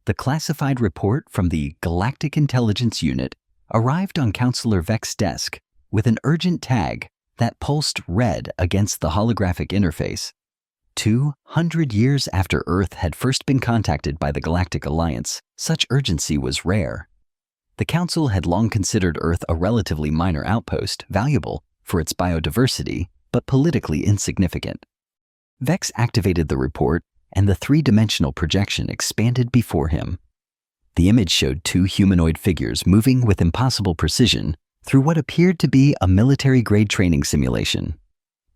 The classified report from the Galactic Intelligence Unit arrived on Counselor Vex's desk with an urgent tag that pulsed red against the holographic interface. 200 years after Earth had first been contacted by the Galactic Alliance, such urgency was rare. The Council had long considered Earth a relatively minor outpost, valuable for its biodiversity, but politically insignificant. Vex activated the report, and the three-dimensional projection expanded before him. The image showed two humanoid figures moving with impossible precision through what appeared to be a military-grade training simulation.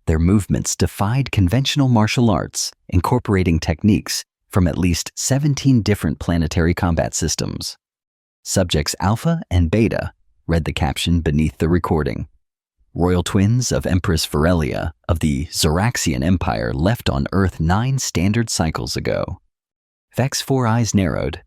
Their movements defied conventional martial arts, incorporating techniques from at least 17 different planetary combat systems. Subjects Alpha and Beta read the caption beneath the recording. Royal twins of Empress Virelia of the Zoraxian Empire left on Earth 9 standard cycles ago. Vex's four eyes narrowed.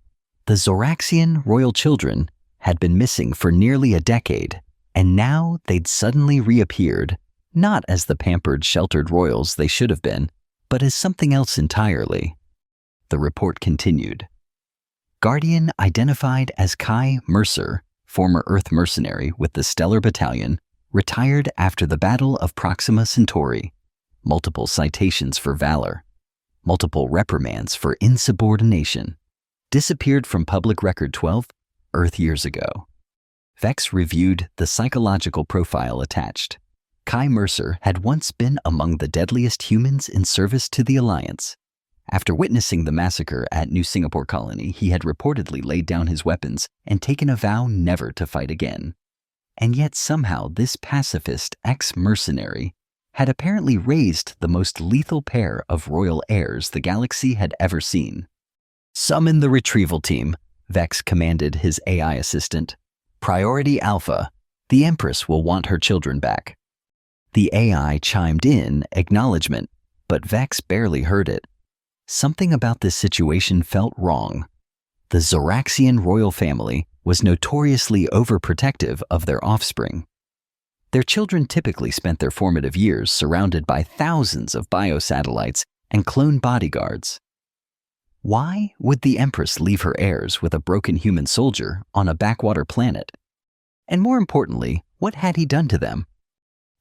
The Zoraxian royal children had been missing for nearly a decade, and now they'd suddenly reappeared, not as the pampered, sheltered royals they should have been, but as something else entirely. The report continued. Guardian identified as Kai Mercer, former Earth mercenary with the Stellar Battalion, retired after the Battle of Proxima Centauri. Multiple citations for valor. Multiple reprimands for insubordination. Disappeared from Public Record 12, Earth years ago. Vex reviewed the psychological profile attached. Kai Mercer had once been among the deadliest humans in service to the Alliance. After witnessing the massacre at New Singapore Colony, he had reportedly laid down his weapons and taken a vow never to fight again. And yet somehow this pacifist ex-mercenary had apparently raised the most lethal pair of royal heirs the galaxy had ever seen. Summon the retrieval team, Vex commanded his AI assistant. Priority Alpha. The Empress will want her children back. The AI chimed in acknowledgement, but Vex barely heard it. Something about this situation felt wrong. The Zoraxian royal family was notoriously overprotective of their offspring. Their children typically spent their formative years surrounded by thousands of biosatellites and clone bodyguards. Why would the Empress leave her heirs with a broken human soldier on a backwater planet? And more importantly, what had he done to them?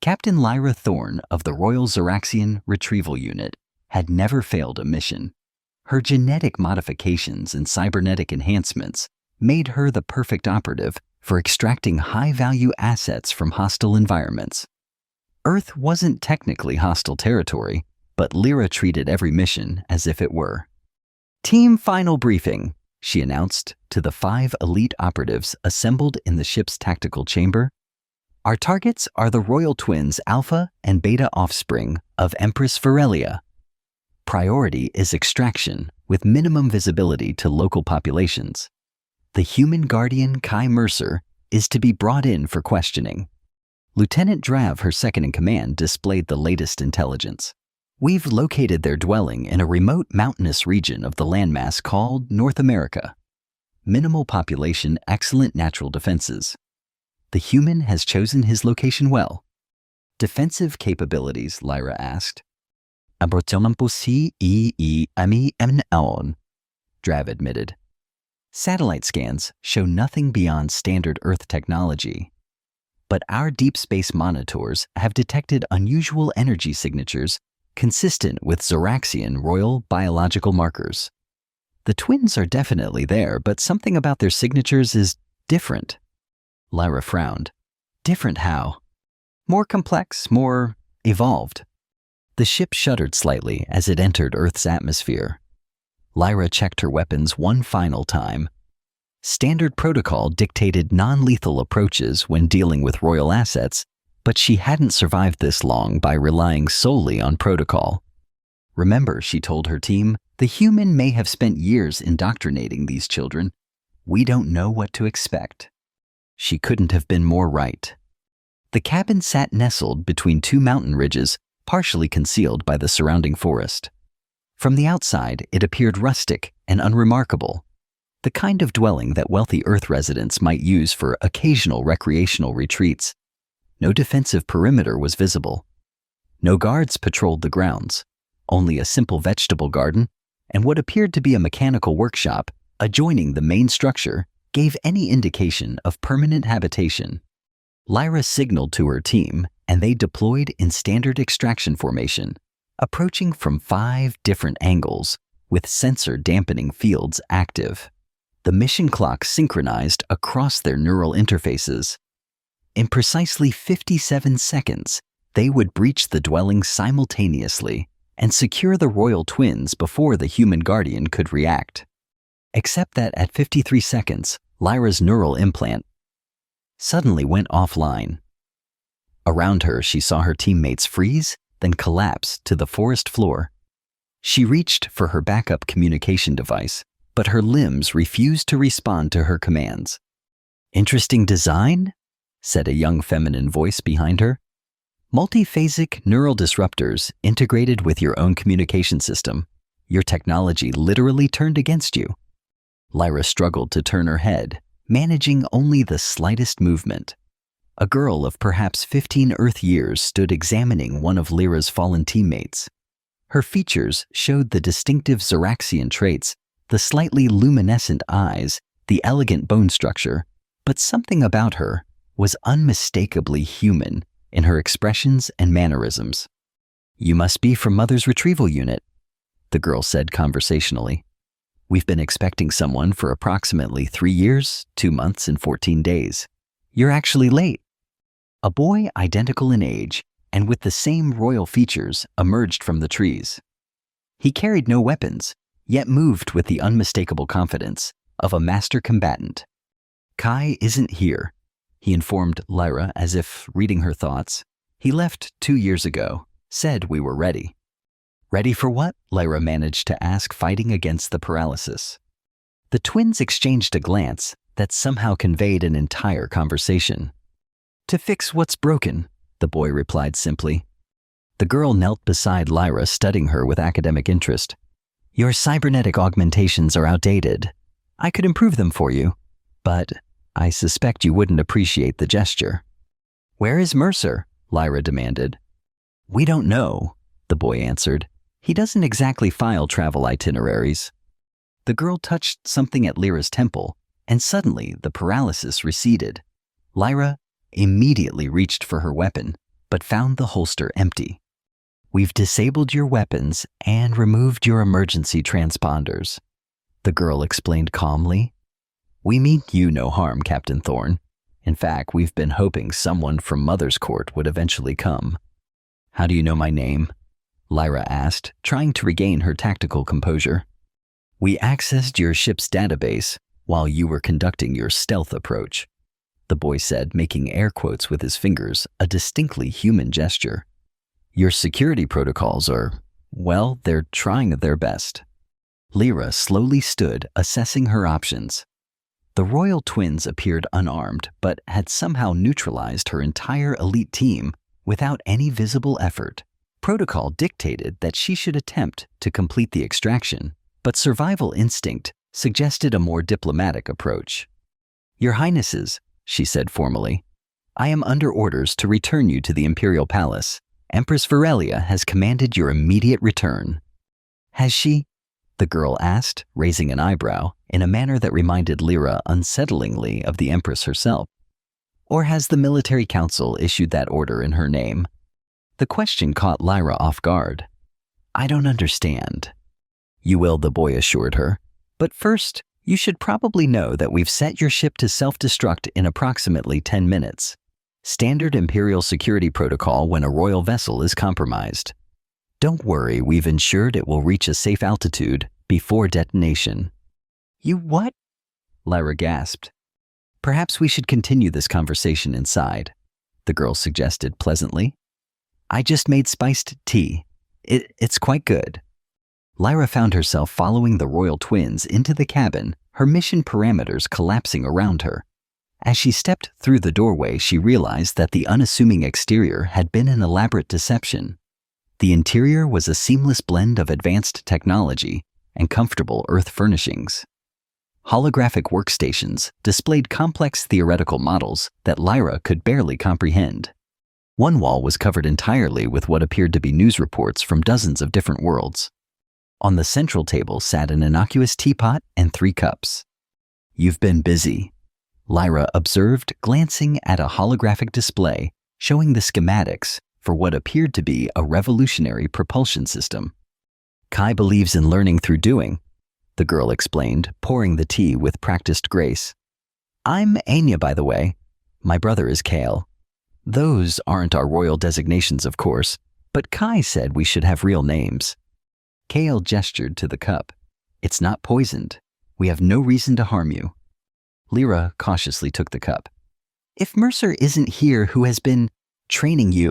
Captain Lyra Thorne of the Royal Zoraxian Retrieval Unit had never failed a mission. Her genetic modifications and cybernetic enhancements made her the perfect operative for extracting high-value assets from hostile environments. Earth wasn't technically hostile territory, but Lyra treated every mission as if it were. Team final briefing, she announced to the 5 elite operatives assembled in the ship's tactical chamber. Our targets are the royal twins Alpha and Beta offspring of Empress Virelia. Priority is extraction with minimum visibility to local populations. The human guardian Kai Mercer is to be brought in for questioning. Lieutenant Drav, her second-in-command, displayed the latest intelligence. We've located their dwelling in a remote mountainous region of the landmass called North America. Minimal population, excellent natural defenses. The human has chosen his location well. Defensive capabilities, Lyra asked. Drav admitted. Satellite scans show nothing beyond standard Earth technology. But our deep space monitors have detected unusual energy signatures consistent with Zoraxian royal biological markers. The twins are definitely there, but something about their signatures is different. Lyra frowned. Different how? More complex, more evolved. The ship shuddered slightly as it entered Earth's atmosphere. Lyra checked her weapons one final time. Standard protocol dictated non-lethal approaches when dealing with royal assets, but she hadn't survived this long by relying solely on protocol. Remember, she told her team, the human may have spent years indoctrinating these children. We don't know what to expect. She couldn't have been more right. The cabin sat nestled between 2 mountain ridges, partially concealed by the surrounding forest. From the outside, it appeared rustic and unremarkable, the kind of dwelling that wealthy Earth residents might use for occasional recreational retreats. No defensive perimeter was visible. No guards patrolled the grounds, only a simple vegetable garden and what appeared to be a mechanical workshop adjoining the main structure, gave any indication of permanent habitation. Lyra signaled to her team, and they deployed in standard extraction formation, approaching from 5 different angles, with sensor dampening fields active. The mission clock synchronized across their neural interfaces. In precisely 57 seconds, they would breach the dwelling simultaneously and secure the royal twins before the human guardian could react. Except that at 53 seconds, Lyra's neural implant suddenly went offline. Around her, she saw her teammates freeze, then collapse to the forest floor. She reached for her backup communication device, but her limbs refused to respond to her commands. "Interesting design?" said a young feminine voice behind her. "Multiphasic neural disruptors integrated with your own communication system. Your technology literally turned against you." Lyra struggled to turn her head, managing only the slightest movement. A girl of perhaps 15 Earth years stood examining one of Lyra's fallen teammates. Her features showed the distinctive Xeraxian traits, the slightly luminescent eyes, the elegant bone structure, but something about her was unmistakably human in her expressions and mannerisms. "You must be from Mother's Retrieval Unit," the girl said conversationally. "We've been expecting someone for approximately 3 years, 2 months, and 14 days. You're actually late." A boy identical in age and with the same royal features emerged from the trees. He carried no weapons, yet moved with the unmistakable confidence of a master combatant. "Kai isn't here," he informed Lyra as if reading her thoughts. "He left 2 years ago, said we were ready." "Ready for what?" Lyra managed to ask, fighting against the paralysis. The twins exchanged a glance that somehow conveyed an entire conversation. "To fix what's broken," the boy replied simply. The girl knelt beside Lyra, studying her with academic interest. "Your cybernetic augmentations are outdated. I could improve them for you, but I suspect you wouldn't appreciate the gesture." "Where is Mercer?" Lyra demanded. "We don't know," the boy answered. "He doesn't exactly file travel itineraries." The girl touched something at Lyra's temple, and suddenly the paralysis receded. Lyra immediately reached for her weapon, but found the holster empty. "We've disabled your weapons and removed your emergency transponders," the girl explained calmly. "We mean you no harm, Captain Thorne. In fact, we've been hoping someone from Mother's Court would eventually come." "How do you know my name?" Lyra asked, trying to regain her tactical composure. "We accessed your ship's database while you were conducting your stealth approach," the boy said, making air quotes with his fingers, a distinctly human gesture. "Your security protocols are, well, they're trying their best." Lyra slowly stood, assessing her options. The royal twins appeared unarmed, but had somehow neutralized her entire elite team without any visible effort. Protocol dictated that she should attempt to complete the extraction, but survival instinct suggested a more diplomatic approach. "Your Highnesses," she said formally, "I am under orders to return you to the Imperial Palace. Empress Virelia has commanded your immediate return." "Has she?" the girl asked, raising an eyebrow in a manner that reminded Lyra unsettlingly of the Empress herself. "Or has the military council issued that order in her name?" The question caught Lyra off guard. "I don't understand." "You will," the boy assured her. "But first, you should probably know that we've set your ship to self-destruct in approximately 10 minutes. Standard Imperial security protocol when a royal vessel is compromised. Don't worry, we've ensured it will reach a safe altitude before detonation." "You what?" Lyra gasped. "Perhaps we should continue this conversation inside," the girl suggested pleasantly. "I just made spiced tea. It's quite good." Lyra found herself following the royal twins into the cabin, her mission parameters collapsing around her. As she stepped through the doorway, she realized that the unassuming exterior had been an elaborate deception. The interior was a seamless blend of advanced technology and comfortable Earth furnishings. Holographic workstations displayed complex theoretical models that Lyra could barely comprehend. One wall was covered entirely with what appeared to be news reports from dozens of different worlds. On the central table sat an innocuous teapot and 3 cups. "You've been busy," Lyra observed, glancing at a holographic display showing the schematics for what appeared to be a revolutionary propulsion system. "Kai believes in learning through doing," the girl explained, pouring the tea with practiced grace. "I'm Anya, by the way. My brother is Kale. Those aren't our royal designations, of course, but Kai said we should have real names." Kale gestured to the cup. "It's not poisoned. We have no reason to harm you." Lyra cautiously took the cup. "If Mercer isn't here, who has been training you?"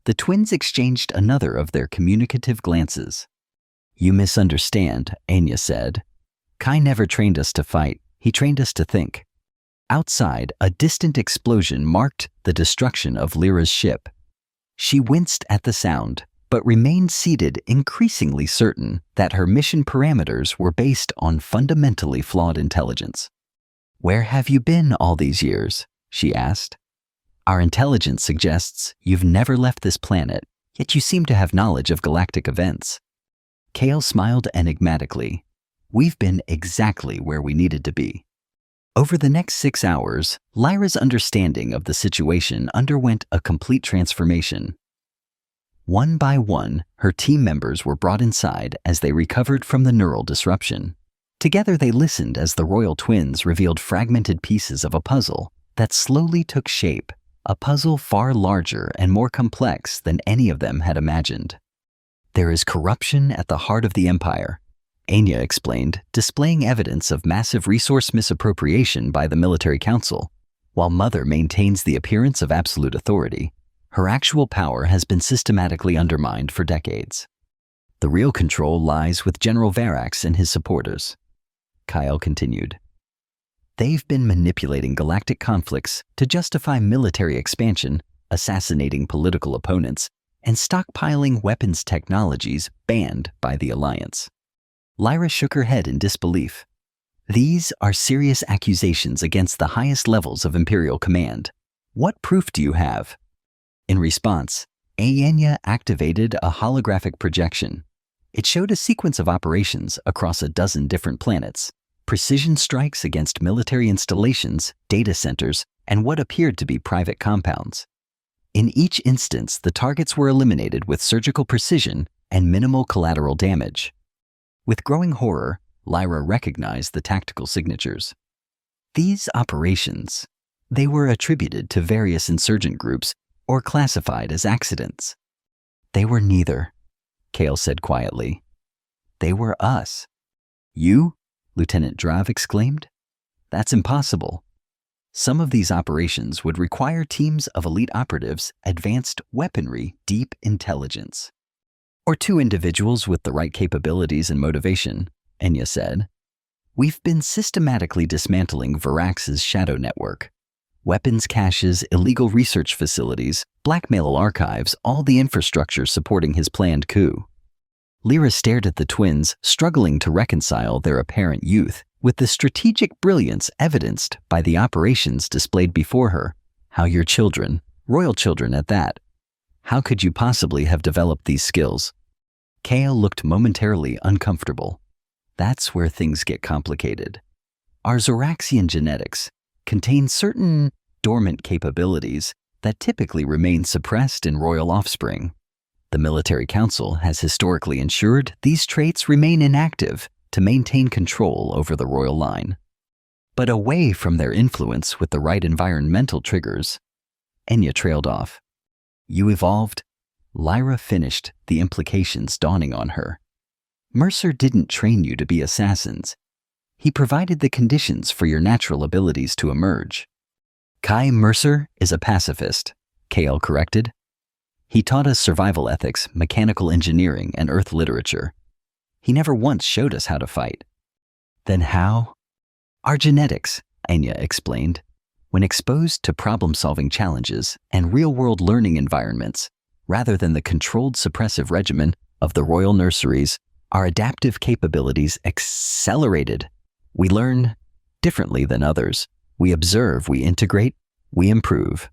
The twins exchanged another of their communicative glances. "You misunderstand," Anya said. "Kai never trained us to fight. He trained us to think." Outside, a distant explosion marked the destruction of Lyra's ship. She winced at the sound, but remained seated, increasingly certain that her mission parameters were based on fundamentally flawed intelligence. "Where have you been all these years?" she asked. "Our intelligence suggests you've never left this planet, yet you seem to have knowledge of galactic events." Kale smiled enigmatically. "We've been exactly where we needed to be." Over the next 6 hours, Lyra's understanding of the situation underwent a complete transformation. One by one, her team members were brought inside as they recovered from the neural disruption. Together they listened as the royal twins revealed fragmented pieces of a puzzle that slowly took shape, a puzzle far larger and more complex than any of them had imagined. "There is corruption at the heart of the Empire," Anya explained, displaying evidence of massive resource misappropriation by the military council. "While Mother maintains the appearance of absolute authority, her actual power has been systematically undermined for decades. The real control lies with General Varax and his supporters," Kyle continued. "They've been manipulating galactic conflicts to justify military expansion, assassinating political opponents, and stockpiling weapons technologies banned by the Alliance." Lyra shook her head in disbelief. "These are serious accusations against the highest levels of Imperial command. What proof do you have?" In response, Anya activated a holographic projection. It showed a sequence of operations across a dozen different planets, precision strikes against military installations, data centers, and what appeared to be private compounds. In each instance, the targets were eliminated with surgical precision and minimal collateral damage. With growing horror, Lyra recognized the tactical signatures. These operations, they were attributed to various insurgent groups or classified as accidents. "They were neither," Kale said quietly. "They were us." "You?" Lieutenant Drav exclaimed. "That's impossible. Some of these operations would require teams of elite operatives, advanced weaponry, deep intelligence. Or 2 individuals with the right capabilities and motivation," Anya said. "We've been systematically dismantling Varax's shadow network. Weapons caches, illegal research facilities, blackmail archives, all the infrastructure supporting his planned coup." Lyra stared at the twins, struggling to reconcile their apparent youth with the strategic brilliance evidenced by the operations displayed before her. "How your children, royal children at that. How could you possibly have developed these skills?" Kale looked momentarily uncomfortable. "That's where things get complicated. Our Zoraxian genetics contain certain dormant capabilities that typically remain suppressed in royal offspring. The military council has historically ensured these traits remain inactive to maintain control over the royal line. But away from their influence with the right environmental triggers," Anya trailed off. "You evolved," Lyra finished, the implications dawning on her. "Mercer didn't train you to be assassins. He provided the conditions for your natural abilities to emerge." "Kai Mercer is a pacifist," Kale corrected. "He taught us survival ethics, mechanical engineering, and Earth literature. He never once showed us how to fight." "Then how?" "Our genetics," Anya explained. "When exposed to problem-solving challenges and real-world learning environments, rather than the controlled suppressive regimen of the royal nurseries, our adaptive capabilities accelerated. We learn differently than others. We observe, we integrate, we improve."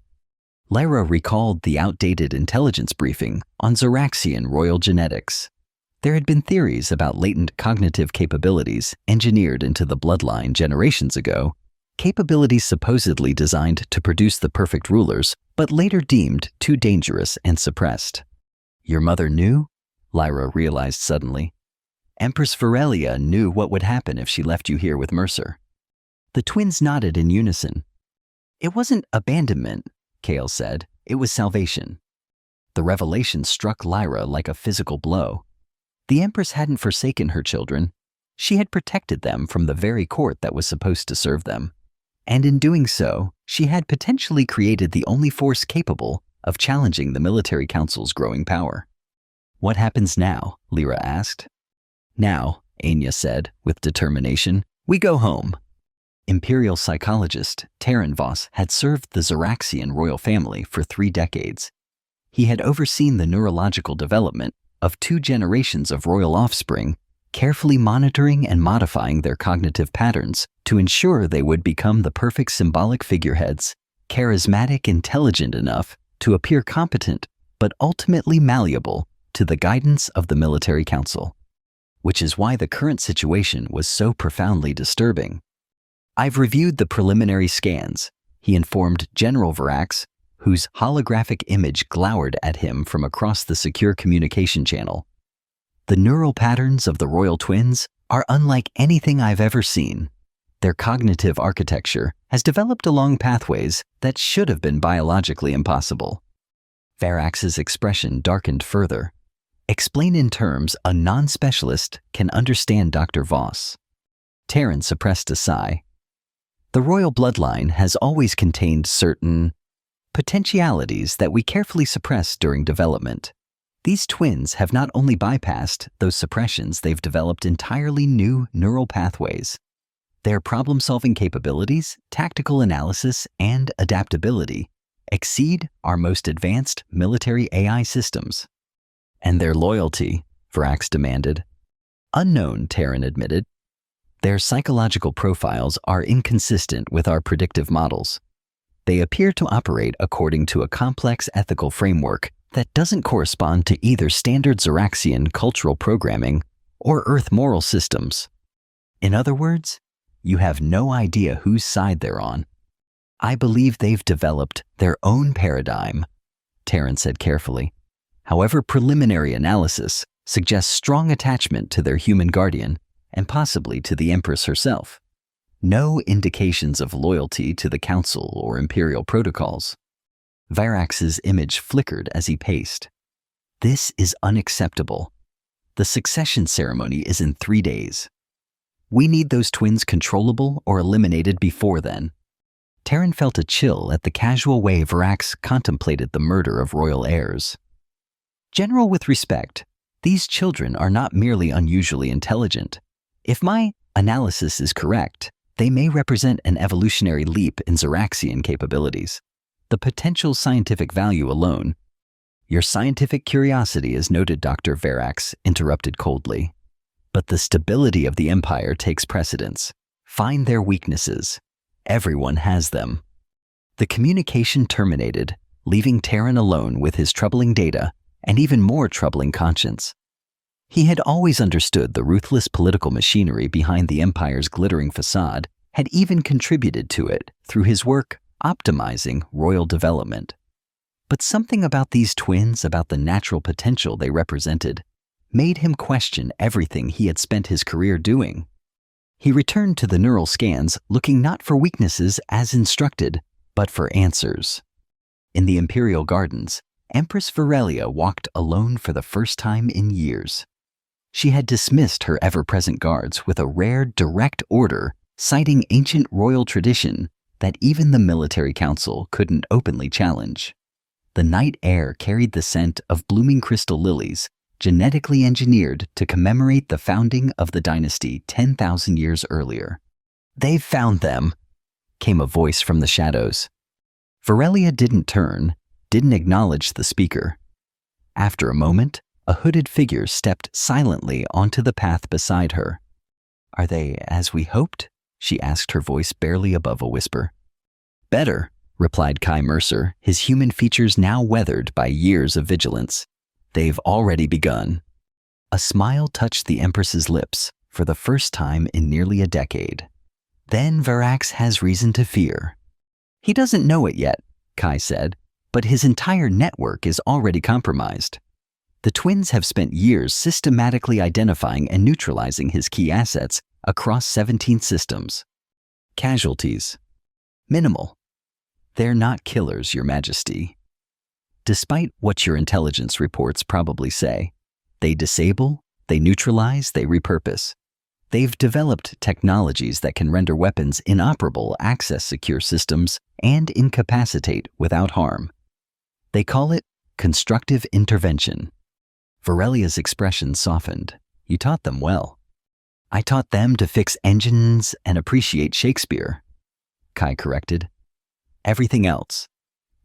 Lyra recalled the outdated intelligence briefing on Zoraxian royal genetics. There had been theories about latent cognitive capabilities engineered into the bloodline generations ago, capabilities supposedly designed to produce the perfect rulers, but later deemed too dangerous and suppressed. Your mother knew? Lyra realized suddenly. Empress Varelia knew what would happen if she left you here with Mercer. The twins nodded in unison. It wasn't abandonment, Kale said. It was salvation. The revelation struck Lyra like a physical blow. The Empress hadn't forsaken her children. She had protected them from the very court that was supposed to serve them. And in doing so, she had potentially created the only force capable of challenging the military council's growing power. What happens now? Lyra asked. Now, Anya said, with determination, we go home. Imperial psychologist Terran Voss had served the Xeraxian royal family for 3 decades. He had overseen the neurological development of 2 generations of royal offspring, carefully monitoring and modifying their cognitive patterns to ensure they would become the perfect symbolic figureheads, charismatic, intelligent enough to appear competent, but ultimately malleable to the guidance of the military council. Which is why the current situation was so profoundly disturbing. I've reviewed the preliminary scans, he informed General Varax, whose holographic image glowered at him from across the secure communication channel. The neural patterns of the royal twins are unlike anything I've ever seen. Their cognitive architecture has developed along pathways that should have been biologically impossible. Varax's expression darkened further. Explain in terms a non-specialist can understand, Dr. Voss. Terran suppressed a sigh. The royal bloodline has always contained certain potentialities that we carefully suppress during development. These twins have not only bypassed those suppressions, they've developed entirely new neural pathways. Their problem-solving capabilities, tactical analysis, and adaptability exceed our most advanced military AI systems. And their loyalty, Varax demanded. Unknown, Terran admitted. Their psychological profiles are inconsistent with our predictive models. They appear to operate according to a complex ethical framework that doesn't correspond to either standard Xeraxian cultural programming or Earth moral systems. In other words, you have no idea whose side they're on. I believe they've developed their own paradigm, Terran said carefully. However, preliminary analysis suggests strong attachment to their human guardian and possibly to the Empress herself. No indications of loyalty to the Council or Imperial protocols. Varax's image flickered as he paced. This is unacceptable. The succession ceremony is in 3 days. We need those twins controllable or eliminated before then. Terran felt a chill at the casual way Varax contemplated the murder of royal heirs. General, with respect, these children are not merely unusually intelligent. If my analysis is correct, they may represent an evolutionary leap in Xeraxian capabilities. The potential scientific value alone. Your scientific curiosity is noted, Dr. Varax interrupted coldly. But the stability of the Empire takes precedence. Find their weaknesses. Everyone has them. The communication terminated, leaving Terran alone with his troubling data and even more troubling conscience. He had always understood the ruthless political machinery behind the Empire's glittering facade, had even contributed to it through his work optimizing royal development. But something about these twins, about the natural potential they represented, made him question everything he had spent his career doing. He returned to the neural scans, looking not for weaknesses as instructed, but for answers. In the Imperial Gardens, Empress Varelia walked alone for the first time in years. She had dismissed her ever-present guards with a rare, direct order, citing ancient royal tradition that even the military council couldn't openly challenge. The night air carried the scent of blooming crystal lilies, genetically engineered to commemorate the founding of the dynasty 10,000 years earlier. They've found them, came a voice from the shadows. Varelia didn't turn, didn't acknowledge the speaker. After a moment, a hooded figure stepped silently onto the path beside her. Are they as we hoped? She asked, her voice barely above a whisper. Better, replied Kai Mercer, his human features now weathered by years of vigilance. They've already begun. A smile touched the Empress's lips for the first time in nearly a decade. Then Varax has reason to fear. He doesn't know it yet, Kai said, but his entire network is already compromised. The twins have spent years systematically identifying and neutralizing his key assets across 17 systems. Casualties: minimal. They're not killers, Your Majesty. Despite what your intelligence reports probably say, they disable, they neutralize, they repurpose. They've developed technologies that can render weapons inoperable, access secure systems, and incapacitate without harm. They call it constructive intervention. Varelia's expression softened. You taught them well. I taught them to fix engines and appreciate Shakespeare, Kai corrected. Everything else,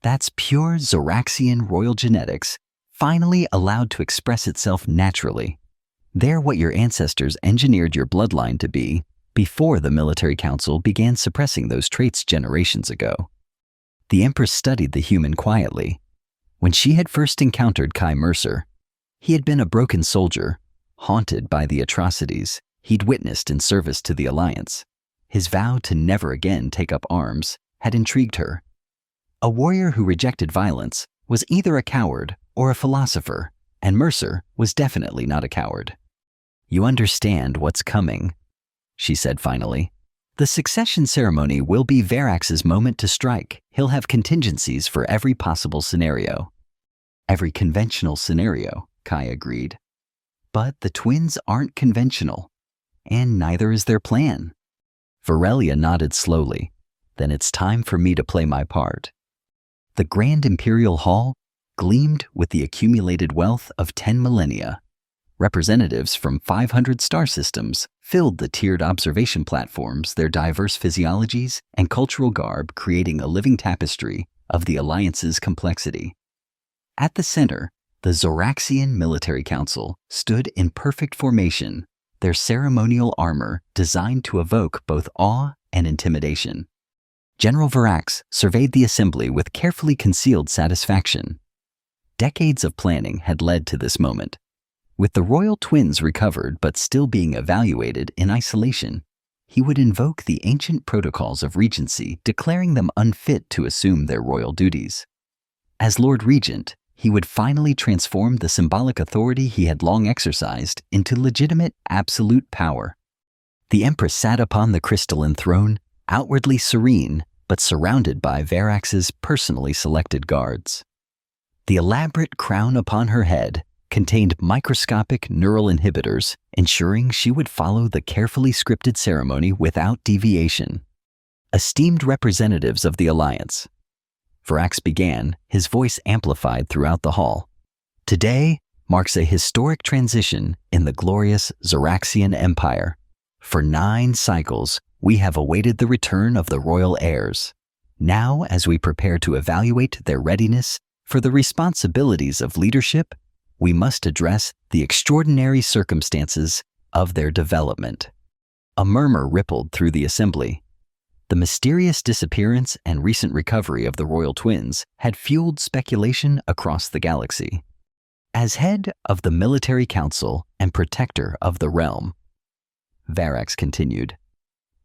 that's pure Zoraxian royal genetics, finally allowed to express itself naturally. They're what your ancestors engineered your bloodline to be before the military council began suppressing those traits generations ago. The Empress studied the human quietly. When she had first encountered Kai Mercer, he had been a broken soldier, haunted by the atrocities he'd witnessed in service to the Alliance. His vow to never again take up arms had intrigued her. A warrior who rejected violence was either a coward or a philosopher, and Mercer was definitely not a coward. You understand what's coming, she said finally. The succession ceremony will be Varax's moment to strike. He'll have contingencies for every possible scenario. Every conventional scenario, Kai agreed. But the twins aren't conventional, and neither is their plan. Varelia nodded slowly. Then it's time for me to play my part. The Grand Imperial Hall gleamed with the accumulated wealth of 10 millennia. Representatives from 500 star systems filled the tiered observation platforms, their diverse physiologies and cultural garb creating a living tapestry of the Alliance's complexity. At the center, the Zoraxian Military Council stood in perfect formation, their ceremonial armor designed to evoke both awe and intimidation. General Varax surveyed the assembly with carefully concealed satisfaction. Decades of planning had led to this moment. With the royal twins recovered but still being evaluated in isolation, he would invoke the ancient protocols of regency, declaring them unfit to assume their royal duties. As Lord Regent, he would finally transform the symbolic authority he had long exercised into legitimate, absolute power. The Empress sat upon the crystalline throne, outwardly serene, but surrounded by Varax's personally selected guards. The elaborate crown upon her head contained microscopic neural inhibitors, ensuring she would follow the carefully scripted ceremony without deviation. Esteemed representatives of the Alliance, Varax began, his voice amplified throughout the hall. Today marks a historic transition in the glorious Zoraxian Empire. For 9 cycles, we have awaited the return of the royal heirs. Now, as we prepare to evaluate their readiness for the responsibilities of leadership, we must address the extraordinary circumstances of their development. A murmur rippled through the assembly. The mysterious disappearance and recent recovery of the royal twins had fueled speculation across the galaxy. As head of the military council and protector of the realm, Varax continued,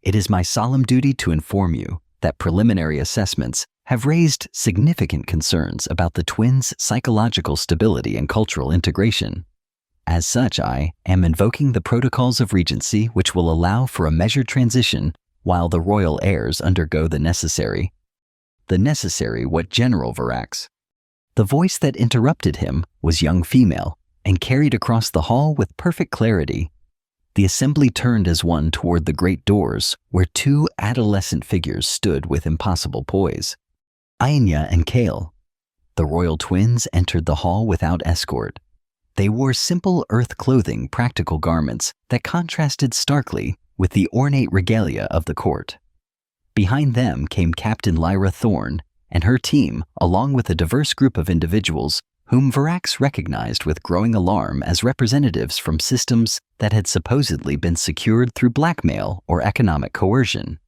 it is my solemn duty to inform you that preliminary assessments have raised significant concerns about the twins' psychological stability and cultural integration. As such, I am invoking the protocols of regency which will allow for a measured transition while the royal heirs undergo the necessary what, General Varax? The voice that interrupted him was young female and carried across the hall with perfect clarity. The assembly turned as one toward the great doors where 2 adolescent figures stood with impossible poise. Anya and Kale. The royal twins entered the hall without escort. They wore simple earth clothing, practical garments that contrasted starkly with the ornate regalia of the court. Behind them came Captain Lyra Thorne and her team, along with a diverse group of individuals whom Varax recognized with growing alarm as representatives from systems that had supposedly been secured through blackmail or economic coercion.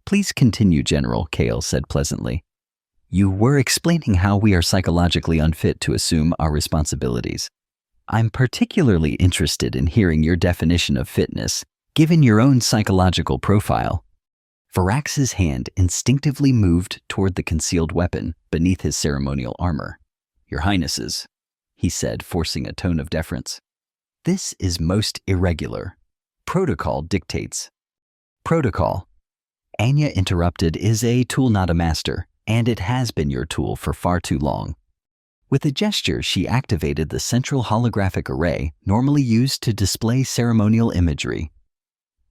Please continue, General, Kale said pleasantly. You were explaining how we are psychologically unfit to assume our responsibilities. I'm particularly interested in hearing your definition of fitness, given your own psychological profile. Varax's hand instinctively moved toward the concealed weapon beneath his ceremonial armor. Your Highnesses, he said, forcing a tone of deference. This is most irregular. Protocol dictates. Protocol, Anya interrupted, is a tool, not a master, and it has been your tool for far too long. With a gesture, she activated the central holographic array normally used to display ceremonial imagery.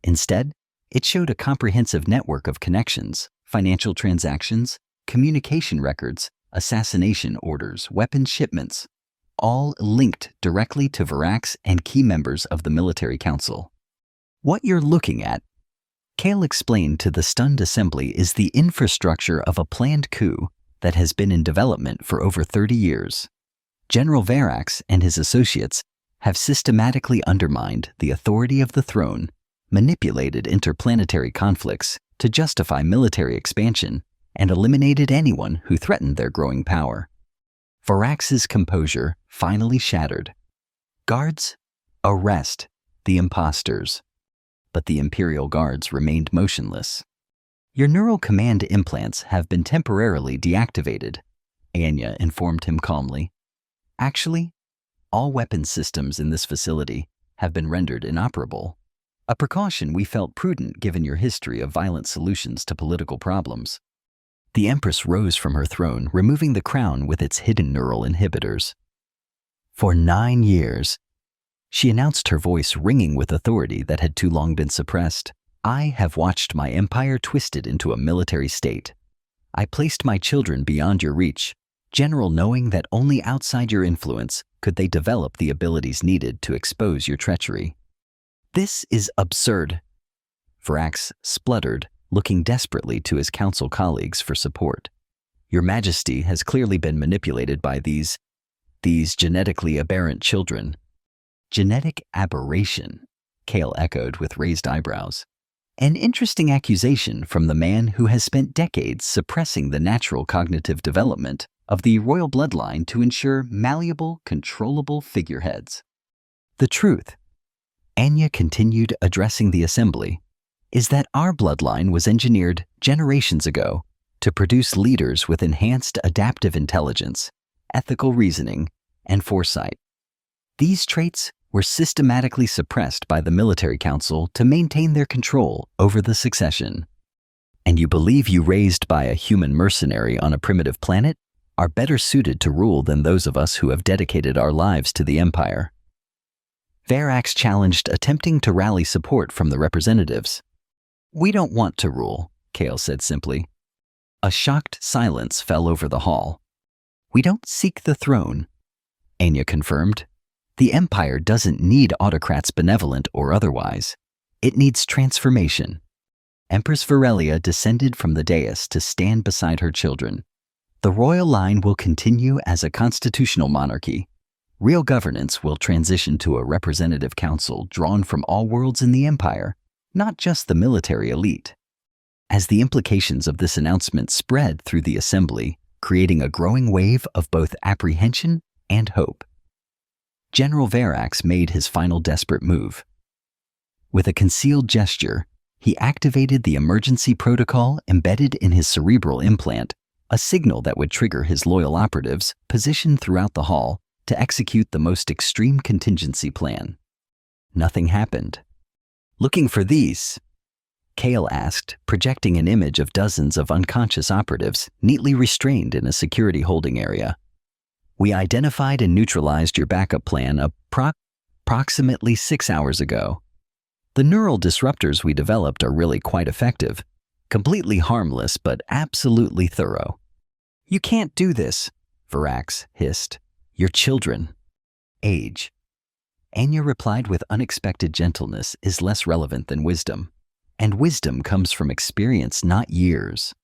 Instead, it showed a comprehensive network of connections, financial transactions, communication records, assassination orders, weapon shipments, all linked directly to Varax and key members of the military council. What you're looking at, Kale explained to the stunned assembly, is the infrastructure of a planned coup that has been in development for over 30 years. General Varax and his associates have systematically undermined the authority of the throne, manipulated interplanetary conflicts to justify military expansion, and eliminated anyone who threatened their growing power. Varax's composure finally shattered. Guards, arrest the imposters. But the Imperial Guards remained motionless. Your neural command implants have been temporarily deactivated, Anya informed him calmly. Actually, all weapon systems in this facility have been rendered inoperable, a precaution we felt prudent given your history of violent solutions to political problems. The Empress rose from her throne, removing the crown with its hidden neural inhibitors. For 9 years, she announced, her voice ringing with authority that had too long been suppressed, I have watched my empire twisted into a military state. I placed my children beyond your reach, General, knowing that only outside your influence could they develop the abilities needed to expose your treachery. This is absurd. Varax spluttered, looking desperately to his council colleagues for support. Your Majesty has clearly been manipulated by these genetically aberrant children. Genetic aberration, Kale echoed with raised eyebrows. An interesting accusation from the man who has spent decades suppressing the natural cognitive development of the royal bloodline to ensure malleable, controllable figureheads. The truth, Anya continued, addressing the assembly, is that our bloodline was engineered generations ago to produce leaders with enhanced adaptive intelligence, ethical reasoning, and foresight. These traits were systematically suppressed by the military council to maintain their control over the succession. And you believe you, raised by a human mercenary on a primitive planet, are better suited to rule than those of us who have dedicated our lives to the Empire. Varax challenged, attempting to rally support from the representatives. We don't want to rule, Kale said simply. A shocked silence fell over the hall. We don't seek the throne, Anya confirmed. The Empire doesn't need autocrats, benevolent or otherwise. It needs transformation. Empress Varelia descended from the dais to stand beside her children. The royal line will continue as a constitutional monarchy. Real governance will transition to a representative council drawn from all worlds in the Empire, not just the military elite. As the implications of this announcement spread through the assembly, creating a growing wave of both apprehension and hope, General Varax made his final desperate move. With a concealed gesture, he activated the emergency protocol embedded in his cerebral implant, a signal that would trigger his loyal operatives positioned throughout the hall to execute the most extreme contingency plan. Nothing happened. Looking for these? Kale asked, projecting an image of dozens of unconscious operatives neatly restrained in a security holding area. We identified and neutralized your backup plan approximately 6 hours ago. The neural disruptors we developed are really quite effective, completely harmless but absolutely thorough. You can't do this, Varax hissed. Your children. Age. Anya replied with unexpected gentleness, is less relevant than wisdom. And wisdom comes from experience, not years.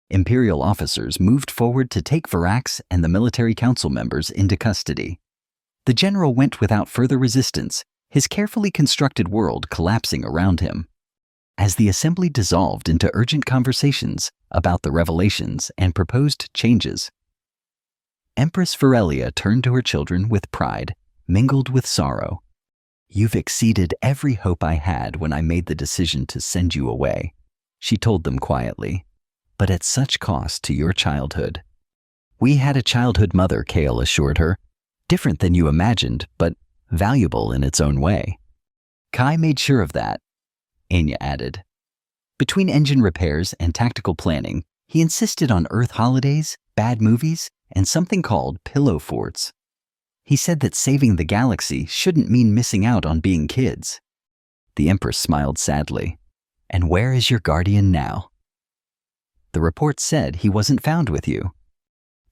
Imperial officers moved forward to take Varax and the military council members into custody. The general went without further resistance, his carefully constructed world collapsing around him. As the assembly dissolved into urgent conversations about the revelations and proposed changes, Empress Varelia turned to her children with pride, mingled with sorrow. "You've exceeded every hope I had when I made the decision to send you away," she told them quietly, "but at such cost to your childhood." "We had a childhood mother," Kale assured her. "Different than you imagined, but valuable in its own way." "Kai made sure of that," Anya added. Between engine repairs and tactical planning, he insisted on Earth holidays, bad movies, and something called pillow forts. He said that saving the galaxy shouldn't mean missing out on being kids. The Empress smiled sadly. "And where is your guardian now?" "The report said he wasn't found with you."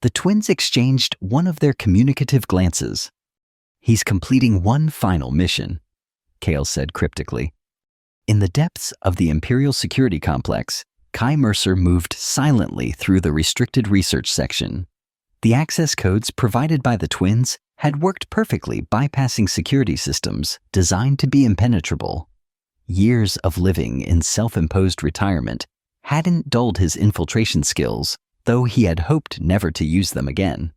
The twins exchanged one of their communicative glances. "He's completing one final mission," Kale said cryptically. In the depths of the Imperial Security Complex, Kai Mercer moved silently through the restricted research section. The access codes provided by the twins had worked perfectly, bypassing security systems designed to be impenetrable. Years of living in self-imposed retirement hadn't dulled his infiltration skills, though he had hoped never to use them again.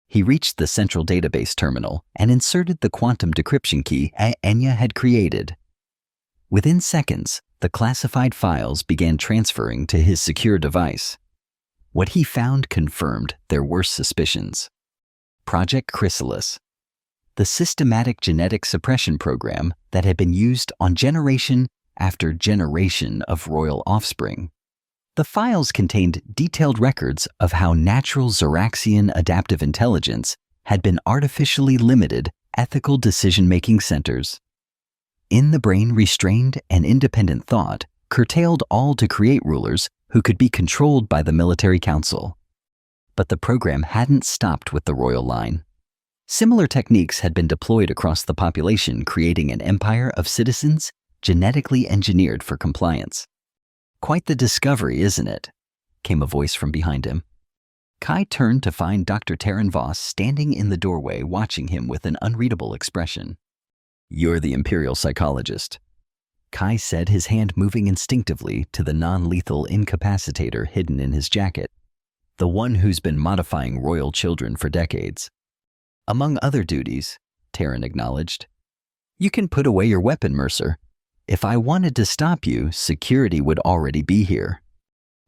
He reached the central database terminal and inserted the quantum decryption key Anya had created. Within seconds, the classified files began transferring to his secure device. What he found confirmed their worst suspicions. Project Chrysalis, the systematic genetic suppression program that had been used on generation after generation of royal offspring. The files contained detailed records of how natural Zoraxian adaptive intelligence had been artificially limited ethical decision-making centers. In the brain, restrained and independent thought curtailed all to create rulers who could be controlled by the military council. But the program hadn't stopped with the royal line. Similar techniques had been deployed across the population, creating an empire of citizens genetically engineered for compliance. "Quite the discovery, isn't it?" came a voice from behind him. Kai turned to find Dr. Terran Voss standing in the doorway, watching him with an unreadable expression. "You're the Imperial psychologist," Kai said, his hand moving instinctively to the non-lethal incapacitator hidden in his jacket. "The one who's been modifying royal children for decades." "Among other duties," Terran acknowledged. "You can put away your weapon, Mercer. If I wanted to stop you, security would already be here."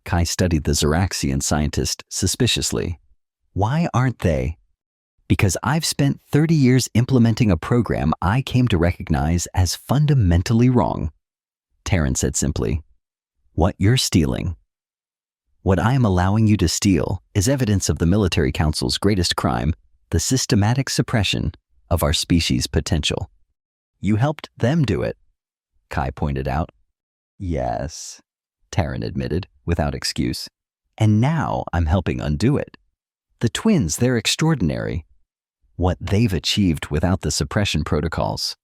Kai studied the Zoraxian scientist suspiciously. "Why aren't they?" "Because I've spent 30 years implementing a program I came to recognize as fundamentally wrong," Terran said simply. "What you're stealing. What I am allowing you to steal is evidence of the military council's greatest crime, the systematic suppression of our species' potential. You helped them do it," Kai pointed out. "Yes," Terran admitted, without excuse. "And now I'm helping undo it. The twins, they're extraordinary. What they've achieved without the suppression protocols.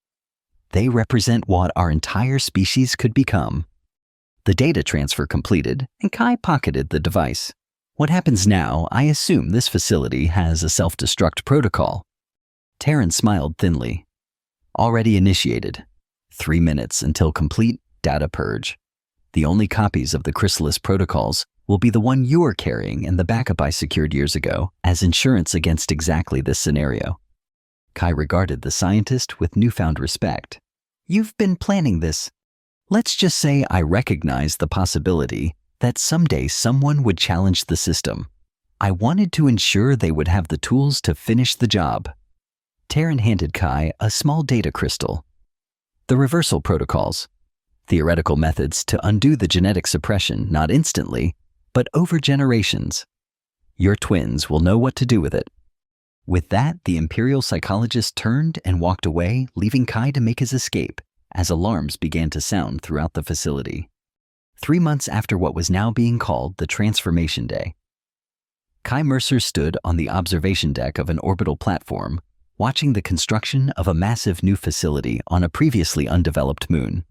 They represent what our entire species could become." The data transfer completed, and Kai pocketed the device. "What happens now? I assume this facility has a self-destruct protocol." Terran smiled thinly. "Already initiated. 3 minutes until complete data purge. The only copies of the Chrysalis protocols will be the one you're carrying and the backup I secured years ago as insurance against exactly this scenario." Kai regarded the scientist with newfound respect. "You've been planning this. Let's just say I recognize the possibility that someday someone would challenge the system. I wanted to ensure they would have the tools to finish the job." Terran handed Kai a small data crystal. "The reversal protocols. Theoretical methods to undo the genetic suppression, not instantly, but over generations. Your twins will know what to do with it." With that, the Imperial psychologist turned and walked away, leaving Kai to make his escape as alarms began to sound throughout the facility. 3 months after what was now being called the Transformation Day, Kai Mercer stood on the observation deck of an orbital platform, watching the construction of a massive new facility on a previously undeveloped moon.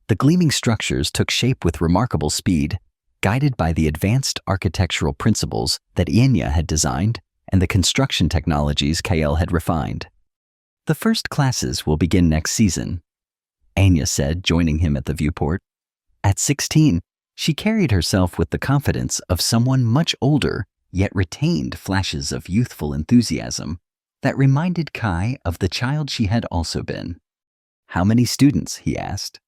The gleaming structures took shape with remarkable speed, guided by the advanced architectural principles that Enya had designed and the construction technologies Kael had refined. "The first classes will begin next season," Anya said, joining him at the viewport. At 16, she carried herself with the confidence of someone much older, yet retained flashes of youthful enthusiasm. that reminded Kai of the child she had also been. "How many students?" he asked.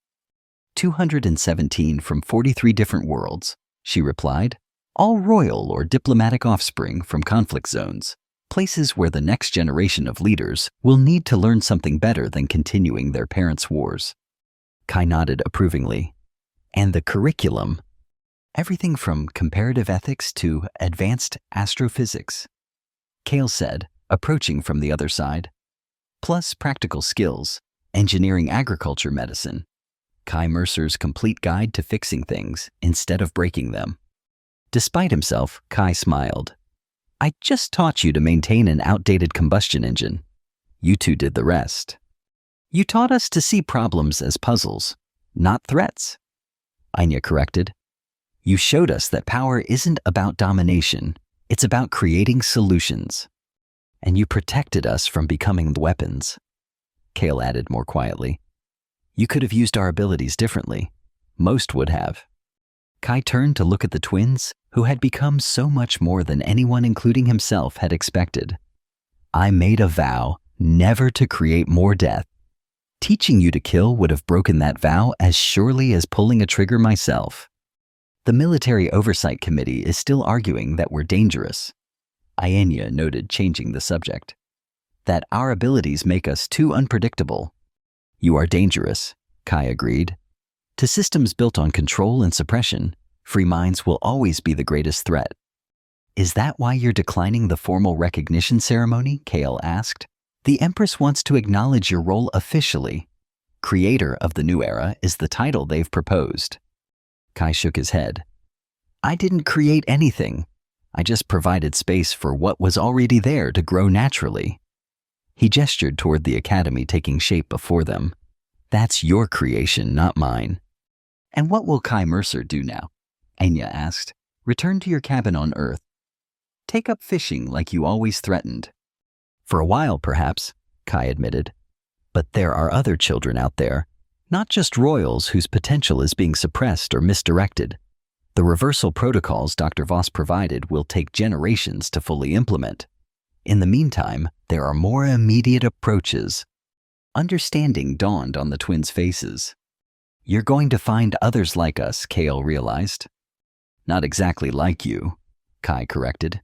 217 from 43 different worlds, she replied, all royal or diplomatic offspring from conflict zones, places where the next generation of leaders will need to learn something better than continuing their parents' wars. Kai nodded approvingly. "And the curriculum?" "Everything from comparative ethics to advanced astrophysics," Kale said, approaching from the other side. "Plus practical skills, engineering, agriculture, medicine. Kai Mercer's complete guide to fixing things instead of breaking them." Despite himself, Kai smiled. "I just taught you to maintain an outdated combustion engine. You two did the rest. You taught us to see problems as puzzles, not threats," Anya corrected. "You showed us that power isn't about domination, it's about creating solutions. And you protected us from becoming the weapons," Kale added more quietly. "You could have used our abilities differently. Most would have." Kai turned to look at the twins, who had become so much more than anyone, including himself, had expected. "I made a vow never to create more death. Teaching you to kill would have broken that vow as surely as pulling a trigger myself. The Military Oversight Committee is still arguing that we're dangerous," Ienia noted, changing the subject. "That our abilities make us too unpredictable." "You are dangerous," Kai agreed. "To systems built on control and suppression, free minds will always be the greatest threat." "Is that why you're declining the formal recognition ceremony?" Kale asked. "The Empress wants to acknowledge your role officially. Creator of the New Era is the title they've proposed." Kai shook his head. "I didn't create anything. I just provided space for what was already there to grow naturally." He gestured toward the academy taking shape before them. "That's your creation, not mine." "And what will Kai Mercer do now?" Anya asked. "Return to your cabin on Earth. Take up fishing like you always threatened." "For a while, perhaps," Kai admitted. "But there are other children out there, not just royals whose potential is being suppressed or misdirected. The reversal protocols Dr. Voss provided will take generations to fully implement. In the meantime, there are more immediate approaches." Understanding dawned on the twins' faces. "You're going to find others like us," Kale realized. "Not exactly like you," Kai corrected.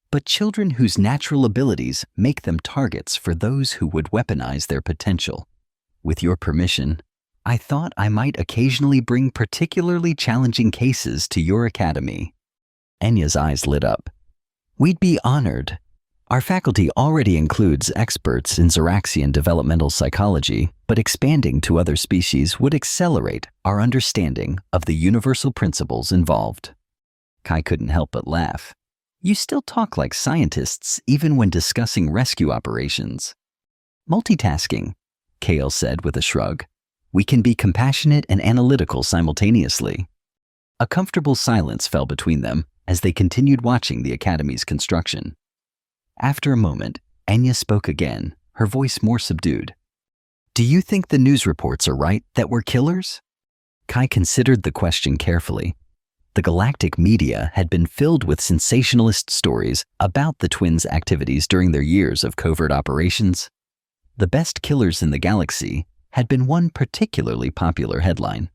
"But children whose natural abilities make them targets for those who would weaponize their potential. With your permission, I thought I might occasionally bring particularly challenging cases to your academy." Enya's eyes lit up. "We'd be honored. Our faculty already includes experts in Zeraxian developmental psychology, but expanding to other species would accelerate our understanding of the universal principles involved." Kai couldn't help but laugh. "You still talk like scientists even when discussing rescue operations." "Multitasking," Kale said with a shrug. "We can be compassionate and analytical simultaneously." A comfortable silence fell between them as they continued watching the academy's construction. After a moment, Anya spoke again, her voice more subdued. "Do you think the news reports are right that we're killers?" Kai considered the question carefully. The galactic media had been filled with sensationalist stories about the twins' activities during their years of covert operations. The best killers in the galaxy had been one particularly popular headline.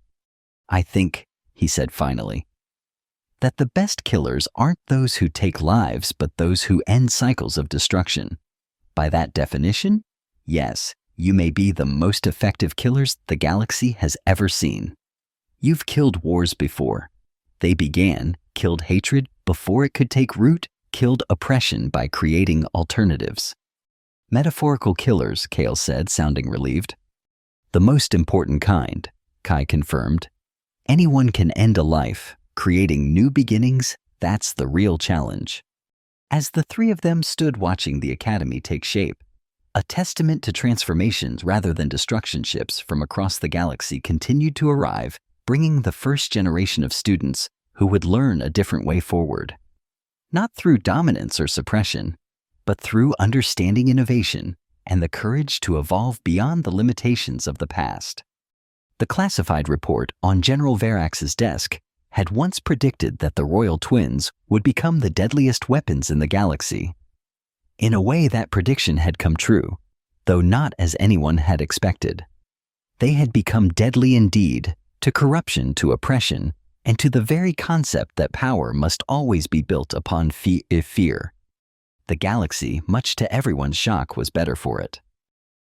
"I think," he said finally, "that the best killers aren't those who take lives, but those who end cycles of destruction. By that definition, yes, you may be the most effective killers the galaxy has ever seen. You've killed wars before. They began, killed hatred before it could take root, killed oppression by creating alternatives." "Metaphorical killers," Kale said, sounding relieved. "The most important kind," Kai confirmed. "Anyone can end a life. Creating new beginnings, that's the real challenge." As the three of them stood watching the academy take shape, a testament to transformations rather than destruction ships from across the galaxy continued to arrive, bringing the first generation of students who would learn a different way forward. Not through dominance or suppression, but through understanding innovation and the courage to evolve beyond the limitations of the past. The classified report on General Verax's desk had once predicted that the royal twins would become the deadliest weapons in the galaxy. In a way, that prediction had come true, though not as anyone had expected. They had become deadly indeed, to corruption, to oppression, and to the very concept that power must always be built upon fear. The galaxy, much to everyone's shock, was better for it.